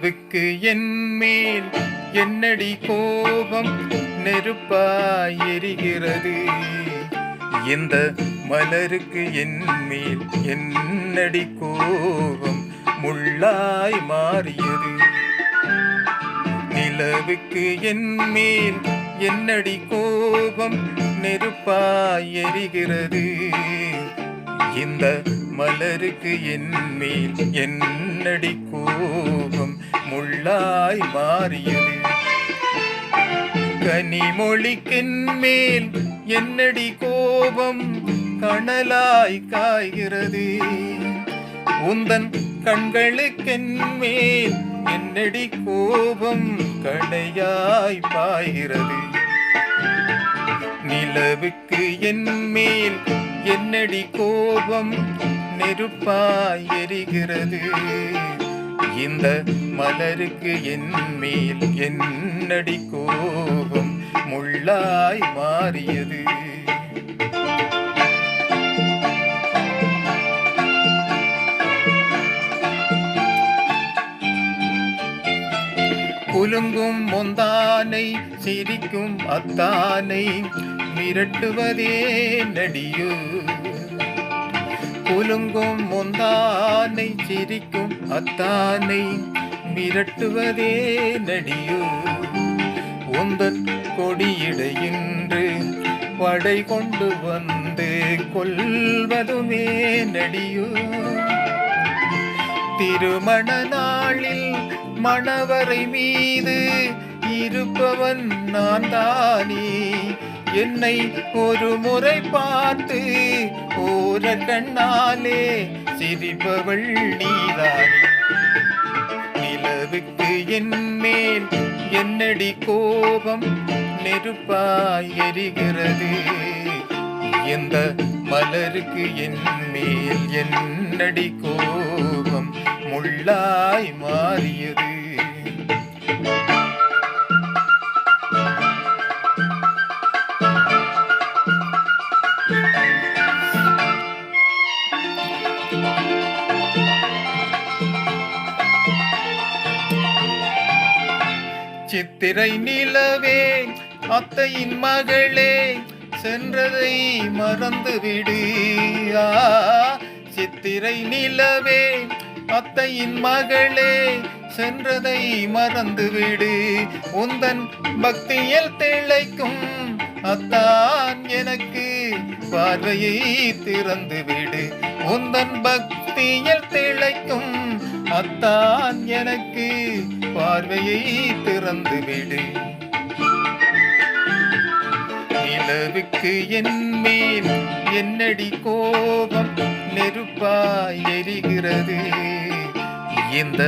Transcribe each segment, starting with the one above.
நிலவுக்கு என்மேல் என்னடி கோபம் நெருப்பாய் எரிகிறது. இந்த மலருக்கு என்மேல் என்னடி கோபம் முள்ளாய் மாறியது. நிலவுக்கு என்மேல் என்னடி கோபம் நெருப்பாய் எரிகிறது. இந்த மலருக்கு என்மேல் என்னடி கோபம் முள்ளாய் மாறியது. கனிமொழிக்கென்மேல் என்னடி கோபம் கனலாய் காய்கிறது. உந்தன் கண்களுக்கென்மேல் என்னடி கோபம் கடையாய் பாய்கிறது. நிலவுக்கு என்மேல் என்னடி கோபம் நெருப்பாய் எரிகிறது. இந்த மலருக்கு என்மேல் என்னடி கோபம் முள்ளாய் மாறியது. குலுங்கும் முந்தானை சிரிக்கும் அத்தானை மிரட்டுவதே நடியோ. குலுங்கும் முந்தானை சிரிக்கும் அத்தானை மிரட்டுவதே நடியோ. உந்தன் கொடியிடையின்று படை கொண்டு வந்து கொல்வதுமே நடியோ. திருமண நாளில் மணவரை மீது இருப்பவன் நான் தானே. என்னை ஒரு முறை பார்த்து ஓர கண்ணாலே சிரிப்பவள் நீதானே. நிலவுக்கு என்மேல் என்னடி கோபம் நெருப்பாய் எரிகிறது. இந்த மலருக்கு என்மேல் என்னடி கோபம் முள்ளாய் மாறியது. சித்திரை நிலவே அத்தையின் மகளே சென்றதை மறந்துவிடு. சித்திரை நிலவே அத்தையின் மகளே சென்றதை மறந்துவிடு. உந்தன் பக்தியில் திளைக்கும் அத்தான் எனக்கு பார்வையை திறந்துவிடு. உந்தன் பக்தியில் திளைக்கும் அத்தான் எனக்கு பார்வையை திறந்துவிடு. நிலவுக்கு என்மேல் என்னடி கோபம் நெருப்பாய் எரிகிறது. இந்த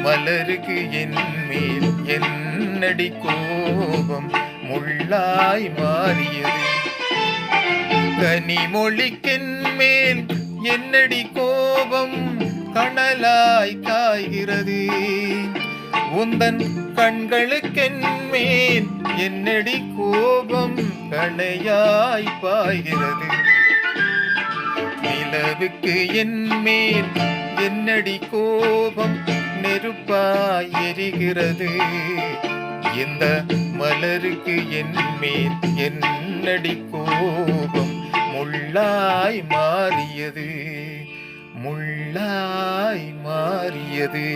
மலருக்கு என்மேல் என்னடி கோபம் முள்ளாய் மாறியது. கனிமொழிக்கென்மேல் என்னடி கோபம் கனலாய் காய்கிறது. உந்தன் கண்களுக்கென்மேல் என்னடி கோபம் கணையாய் பாய்கிறது. நிலவுக்கு என்மேல் என்னடி கோபம் நெருப்பாய் எரிகிறது. இந்த மலருக்கு என்மேல் என்னடி கோபம் முள்ளாய் மாறியது. முள்ளாய் மாறியது.